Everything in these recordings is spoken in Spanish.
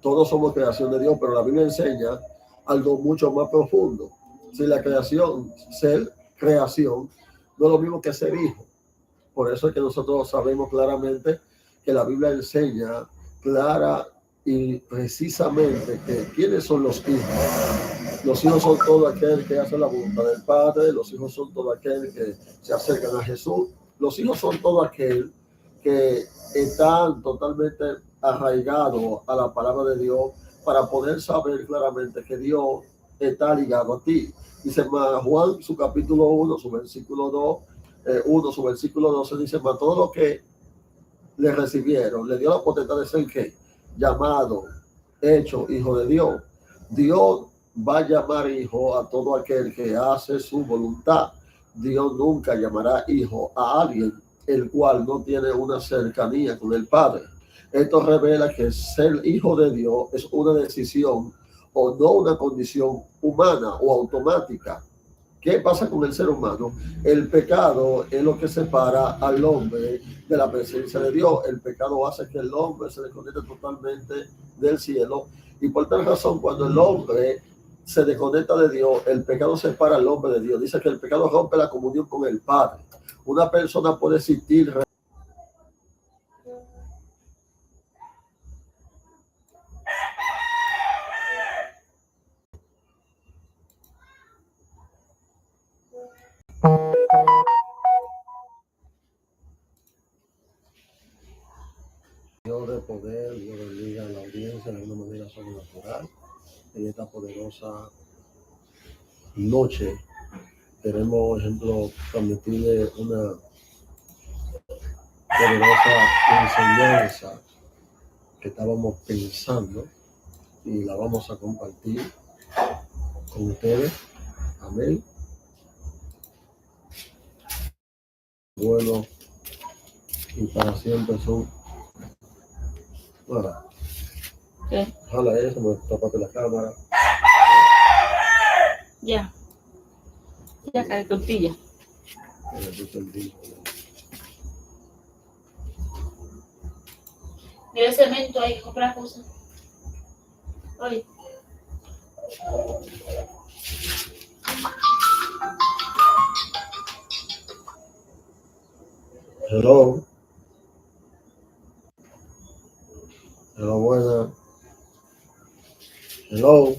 todos somos creación de Dios, pero la Biblia enseña algo mucho más profundo. Si la creación, ser creación, no es lo mismo que ser hijo. Por eso es que nosotros sabemos claramente que la Biblia enseña clara y precisamente que quiénes son los hijos. Los hijos son todo aquel que hace la voluntad del Padre, los hijos son todo aquel que se acercan a Jesús, los hijos son todo aquel que están totalmente arraigados a la palabra de Dios para poder saber claramente que Dios está ligado a ti. Dice Juan, su capítulo 1, su versículo 2, 1, su versículo 12, dice, más todo lo que le recibieron, le dio la potestad de ser ¿qué? Llamado, hecho hijo de Dios. Dios va a llamar hijo a todo aquel que hace su voluntad. Dios nunca llamará hijo a alguien el cual no tiene una cercanía con el Padre. Esto revela que ser hijo de Dios es una decisión o no una condición humana o automática. ¿Qué pasa con el ser humano? El pecado es lo que separa al hombre de la presencia de Dios. El pecado hace que el hombre se desconecte totalmente del cielo. Y por tal razón, cuando el hombre se desconecta de Dios, el pecado separa al hombre de Dios. Dice que el pecado rompe la comunión con el Padre. Una persona puede existir Dios de poder. Dios bendiga a la audiencia de una manera sobrenatural en esta poderosa noche. Queremos, por ejemplo, transmitirle una poderosa enseñanza que estábamos pensando y la vamos a compartir con ustedes. Amén. Bueno, y para siempre son. Bueno, ¿qué? Jala eso, me tapaste la cámara. Ya. Ya, cae tortilla. Mira el cemento ahí, compra cosas. Oye. Hello. Hello, buena. Hello.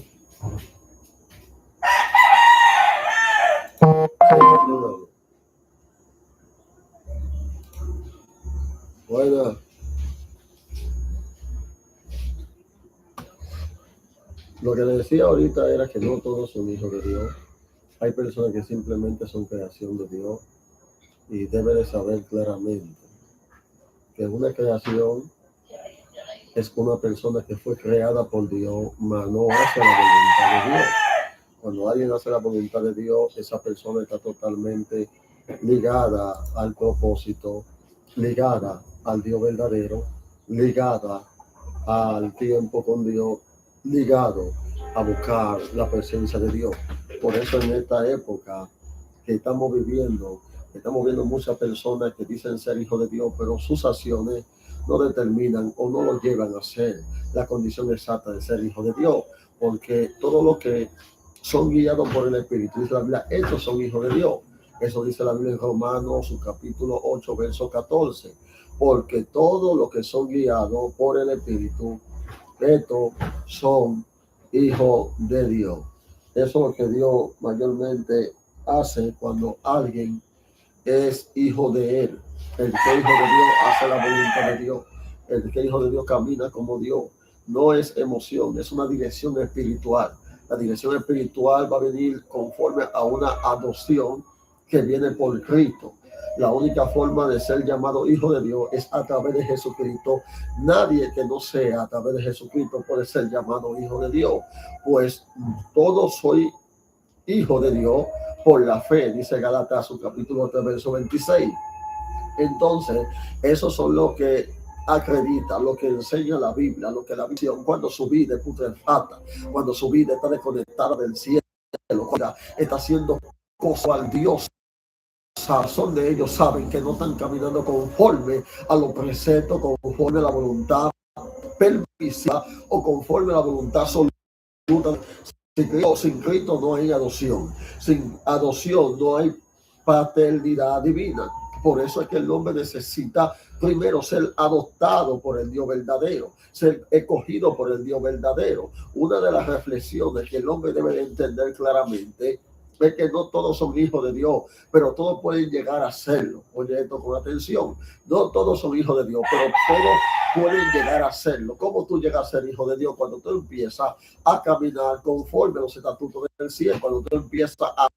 Buena. Lo que le decía ahorita era que no todos son hijos de Dios. Hay personas que simplemente son creación de Dios y debe de saber claramente que una creación es una persona que fue creada por Dios, mas no hace la voluntad de Dios. Cuando alguien hace la voluntad de Dios, esa persona está totalmente ligada al propósito, ligada al Dios verdadero, ligada al tiempo con Dios, ligado a buscar la presencia de Dios. Por eso en esta época que estamos viendo muchas personas que dicen ser hijos de Dios, pero sus acciones no determinan o no lo llevan a ser la condición exacta de ser hijo de Dios, porque todo lo que son guiados por el Espíritu, dice la Biblia, estos son hijos de Dios. Eso dice la Biblia en Romanos, su capítulo 8, verso 14. Porque todos los que son guiados por el Espíritu, estos son hijos de Dios. Eso es lo que Dios mayormente hace cuando alguien es hijo de Él. El que es hijo de Dios hace la voluntad de Dios. El que es hijo de Dios camina como Dios. No es emoción, es una dirección espiritual. La dirección espiritual va a venir conforme a una adopción que viene por Cristo. La única forma de ser llamado hijo de Dios es a través de Jesucristo. Nadie que no sea a través de Jesucristo puede ser llamado hijo de Dios, pues todos soy hijo de Dios por la fe, dice Gálatas, su capítulo 3, verso 26. Entonces, esos son los que acredita, lo que enseña la Biblia, lo que la visión, cuando su vida es putrefacta, cuando su vida está desconectada del cielo, está haciendo cosas al Dios. Son de ellos, saben que no están caminando conforme a los preceptos, conforme a la voluntad o conforme a la voluntad absoluta. Sin Cristo no hay adopción. Sin adopción no hay paternidad divina. Por eso es que el hombre necesita primero ser adoptado por el Dios verdadero, ser escogido por el Dios verdadero. Una de las reflexiones que el hombre debe de entender claramente es que no todos son hijos de Dios, pero todos pueden llegar a serlo. Oye esto con atención. No todos son hijos de Dios, pero todos pueden llegar a serlo. ¿Cómo tú llegas a ser hijo de Dios? Cuando tú empiezas a caminar conforme a los estatutos del cielo, cuando tú empiezas a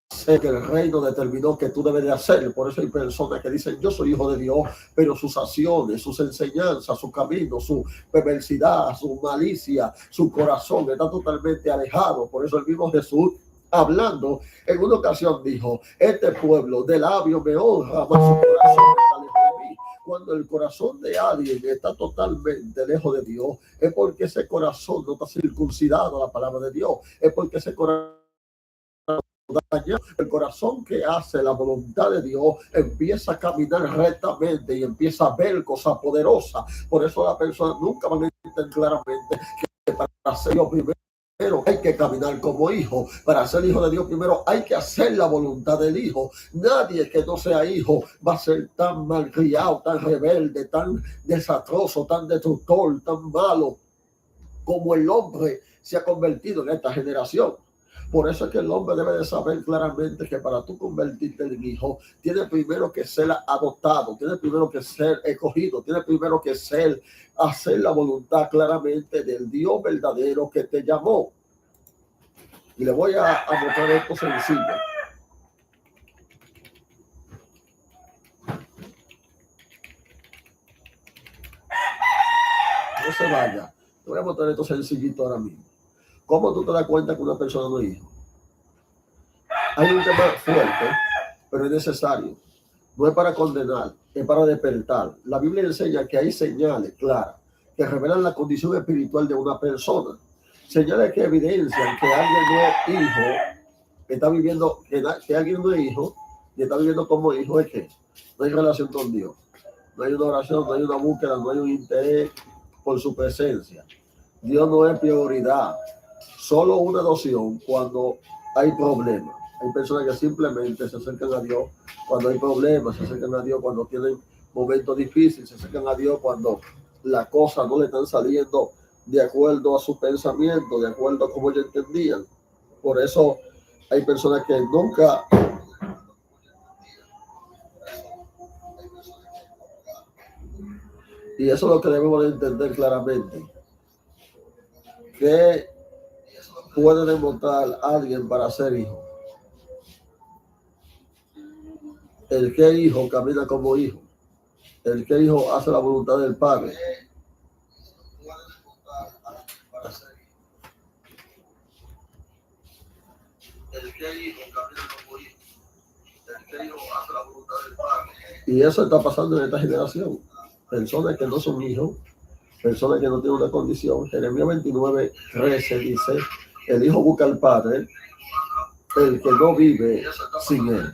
hacer que el reino determinó que tú debes de hacer. Por eso hay personas que dicen yo soy hijo de Dios, pero sus acciones, sus enseñanzas, su camino, su perversidad, su malicia, su corazón está totalmente alejado. Por eso el mismo Jesús, hablando en una ocasión, dijo: este pueblo de labios me honra, mas su corazón está lejos de mí. Cuando el corazón de alguien está totalmente lejos de Dios, es porque ese corazón no está circuncidado a la palabra de Dios, es porque ese corazón, el corazón que hace la voluntad de Dios, empieza a caminar rectamente y empieza a ver cosas poderosas. Por eso la persona nunca va a entender claramente que para ser Dios primero hay que caminar como hijo. Para ser hijo de Dios primero hay que hacer la voluntad del hijo. Nadie que no sea hijo va a ser tan malcriado, tan rebelde, tan desastroso, tan destructor, tan malo como el hombre se ha convertido en esta generación. Por eso es que el hombre debe de saber claramente que para tú convertirte en hijo, tienes primero que ser adoptado, tienes primero que ser escogido, tienes primero que ser, hacer la voluntad claramente del Dios verdadero que te llamó. Y le voy a mostrar esto sencillo. No se vaya. Te voy a mostrar esto sencillito ahora mismo. ¿Cómo tú te das cuenta que una persona no es hijo? Hay un tema fuerte, pero es necesario. No es para condenar, es para despertar. La Biblia enseña que hay señales claras que revelan la condición espiritual de una persona. Señales que evidencian que alguien no es hijo, que está viviendo, que alguien no es hijo, y está viviendo como hijo, es que no hay relación con Dios. No hay una oración, no hay una búsqueda, no hay un interés por su presencia. Dios no es prioridad. Solo una adopción cuando hay problemas. Hay personas que simplemente se acercan a Dios cuando hay problemas, se acercan a Dios cuando tienen momentos difíciles, se acercan a Dios cuando las cosas no le están saliendo de acuerdo a su pensamiento, de acuerdo a cómo ellos entendían. Por eso hay personas que nunca... Y eso es lo que debemos de entender claramente. ¿Qué puede demostrar alguien para ser hijo? El que hijo camina como hijo. El que hijo hace la voluntad del Padre. El que hijo camina como hijo. El que hijo hace la voluntad del Padre. Y eso está pasando en esta generación. Personas que no son hijos, personas que no tienen una condición. Jeremías 29:13 dice: el hijo busca al Padre, el que no vive sin él.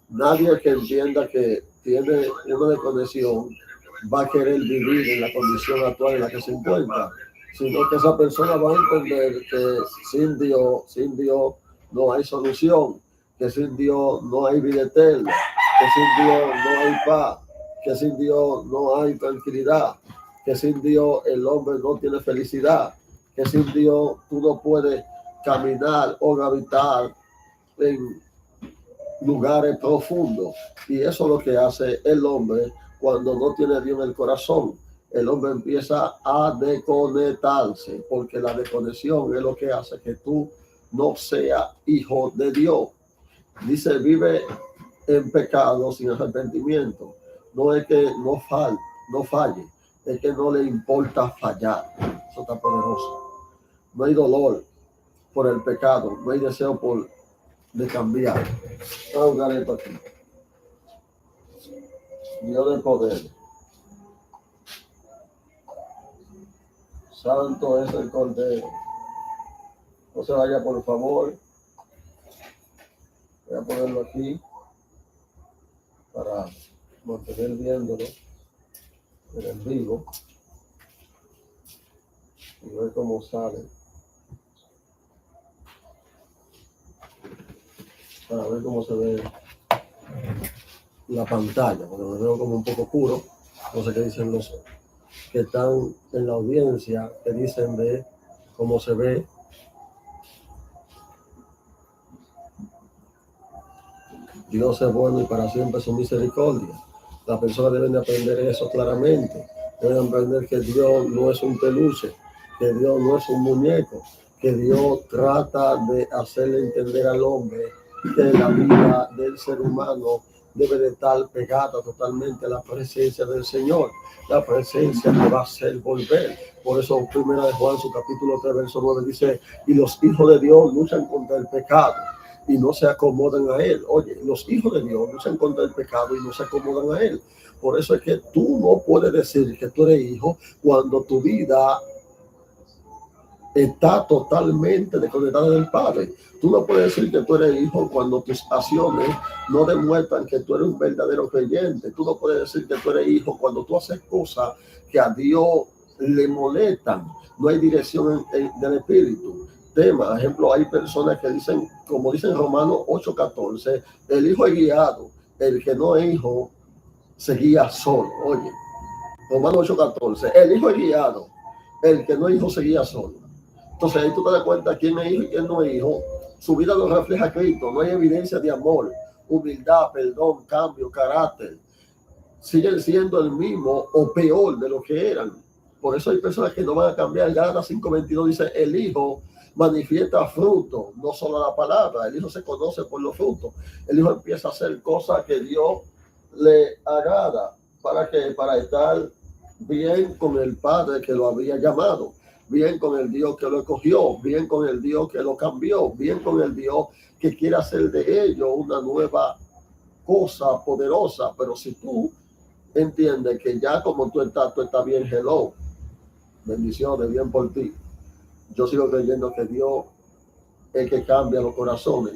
Nadie que entienda que tiene una desconexión va a querer vivir en la condición actual en la que se encuentra, sino que esa persona va a entender que sin Dios no hay solución, que sin Dios no hay vida eterna, que sin Dios no hay paz, que sin Dios no hay tranquilidad, que sin Dios el hombre no tiene felicidad, que sin Dios tú no puedes caminar o habitar en lugares profundos. Y eso es lo que hace el hombre cuando no tiene Dios en el corazón. El hombre empieza a desconectarse, porque la desconexión es lo que hace que tú no seas hijo de Dios. Dice: vive en pecado sin arrepentimiento. No es que no falle, es que no le importa fallar. Eso está poderoso. No hay dolor por el pecado, no hay deseo de cambiar. Voy a jugar esto aquí. Dios de poder. Santo es el Cordero. No se vaya, por favor. Voy a ponerlo aquí para mantener viéndolo en el vivo. y ver cómo sale. Para ver cómo se ve la pantalla, porque me veo como un poco oscuro. No sé qué dicen los que están en la audiencia, que dicen de cómo se ve. Dios es bueno y para siempre su misericordia. Las personas deben de aprender eso claramente. Deben aprender que Dios no es un peluche, que Dios no es un muñeco, que Dios trata de hacerle entender al hombre que la vida del ser humano debe de estar pegada totalmente a la presencia del Señor, la presencia que va a hacer volver. Por eso, primera de Juan, su capítulo 3, verso 9, dice, y los hijos de Dios luchan contra el pecado y no se acomodan a él. Oye, los hijos de Dios luchan contra el pecado y no se acomodan a él. Por eso es que tú no puedes decir que tú eres hijo cuando tu vida está totalmente desconectada del Padre. Tú no puedes decir que tú eres hijo cuando tus acciones no demuestran que tú eres un verdadero creyente. Tú no puedes decir que tú eres hijo cuando tú haces cosas que a Dios le molestan. No hay dirección del Espíritu. Tema, ejemplo, hay personas que dicen, como dicen Romanos 8:14, el hijo es guiado, el que no es hijo se guía solo. Oye, Romanos 8:14, el hijo es guiado, el que no es hijo se guía solo. Entonces ahí tú te das cuenta quién es hijo y quién no es hijo. Su vida lo refleja Cristo, no hay evidencia de amor, humildad, perdón, cambio, carácter. Siguen siendo el mismo o peor de lo que eran. Por eso hay personas que no van a cambiar. Gálatas 5:22 dice, el hijo manifiesta fruto, no solo la palabra. El hijo se conoce por los frutos. El hijo empieza a hacer cosas que Dios le agrada. ¿Para qué? Para estar bien con el Padre que lo había llamado, bien con el Dios que lo escogió, bien con el Dios que lo cambió, bien con el Dios que quiere hacer de ellos una nueva cosa poderosa. Pero si tú entiendes que ya como tú estás bien, hello, bendiciones, bien por ti. Yo sigo creyendo que Dios es que cambia los corazones,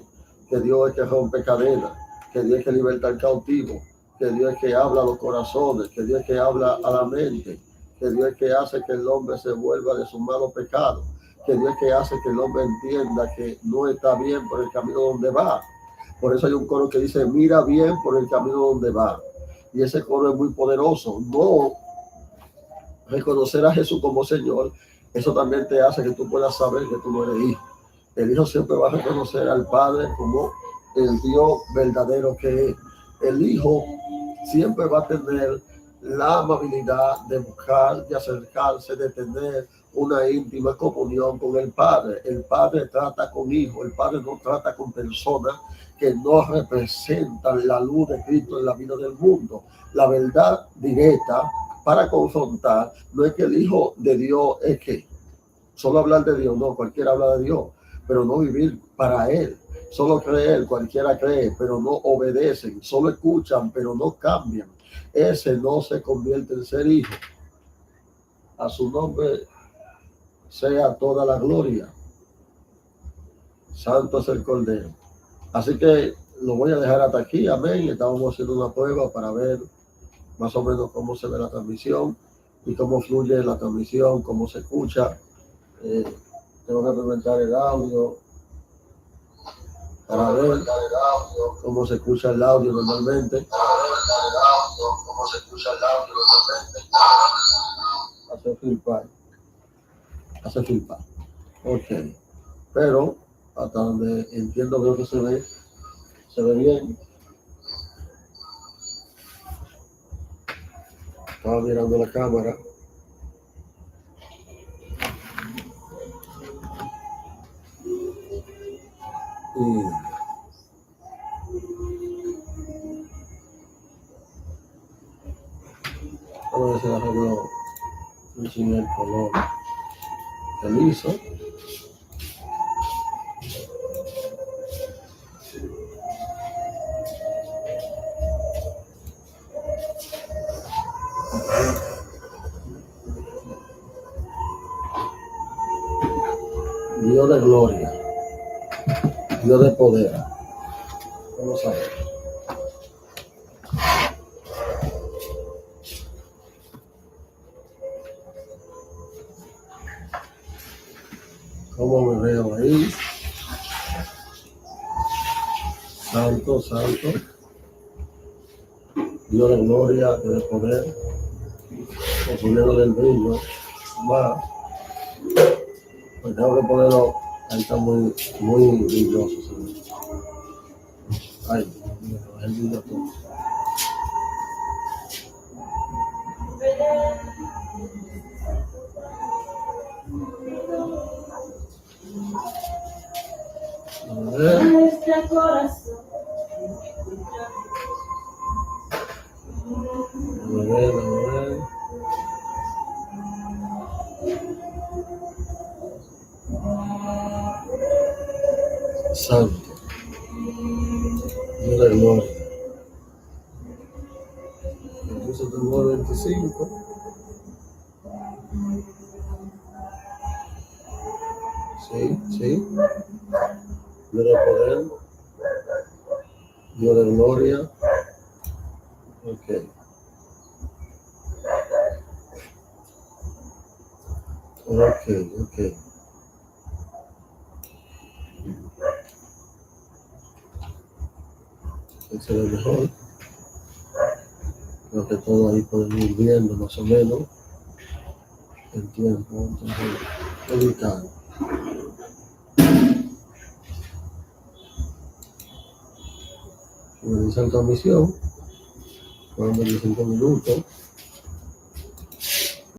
que Dios es que rompe cadenas, que Dios es que liberta al cautivo, que Dios es que habla a los corazones, que Dios es que habla a la mente, que Dios es que hace que el hombre se vuelva de sus malos pecados, que Dios es que hace que el hombre entienda que no está bien por el camino donde va. Por eso hay un coro que dice, mira bien por el camino donde va. Y ese coro es muy poderoso. No reconocer a Jesús como Señor, eso también te hace que tú puedas saber que tú no eres hijo. El hijo siempre va a reconocer al Padre como el Dios verdadero que es. El hijo siempre va a tener la amabilidad de buscar, de acercarse, de tener una íntima comunión con el Padre. El Padre trata con hijos, el Padre no trata con personas que no representan la luz de Cristo en la vida del mundo. La verdad directa para confrontar no es que el Hijo de Dios es que solo hablar de Dios, no, cualquiera habla de Dios, pero no vivir para Él. Solo creer, cualquiera cree, pero no obedecen. Solo escuchan, pero no cambian. Ese no se convierte en ser hijo. A su nombre sea toda la gloria. Santo es el Cordero. Así que lo voy a dejar hasta aquí, amén. Estábamos haciendo una prueba para ver más o menos cómo se ve la transmisión y cómo fluye la transmisión, cómo se escucha. Tengo que implementar el audio para ver cómo se escucha el audio normalmente. Hace flipar. Ok. Pero hasta donde entiendo, veo que se ve bien. Estaba mirando la cámara. Y vamos a ver si arreglo el color de liso. Dios de gloria, Dios de poder. Vamos a ver. ¿Cómo me veo ahí? Santo, santo. Dios de gloria, de poder, poniéndole el brillo. Va. Pues tengo que ponerlo. Ahí está muy, muy brilloso. ¿Sí? Ay, Dios mío, el brillo todo. A ver. Nuestro corazón. A ver, a ver. Santo. Dios de gloria. Entonces tengo 25. Sí, sí. Dios de poder. Dios de gloria. Ok. Ok. Ese es el mejor. Creo que todo ahí pueden ir viendo más o menos el tiempo. Entonces, editar. Finalizar transmisión. Fueron 25 minutos.